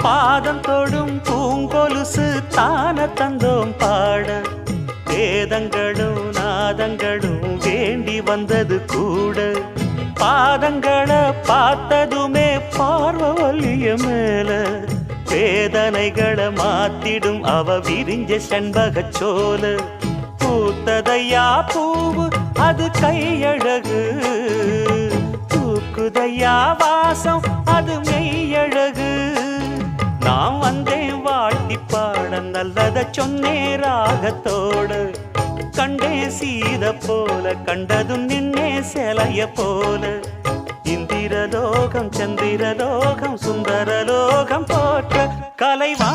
பாதம் தொடும் பூங்கொலுசு தான தந்தோம் பாட வேதங்களும் நாதங்களும் வேண்டி வந்தது கூட பாதங்களை பார்த்ததுமே பார்வலிய மேல வேதனைகளை மாத்திடும் அவ விரிஞ்ச செண்பகச்சோல பூத்ததையா பூவு அது கையழகு தூக்குதையா வாசம் அது மெய்யழகு நான் வந்தேன் வாழ்த்தி பாட நல்லத சொன்னே ராகத்தோடு கண்டே சீத போல கண்டதும் நின்னே சிலைய போல இந்திரலோகம் சந்திரலோகம் சுந்தரலோகம் போற்ற கலைவா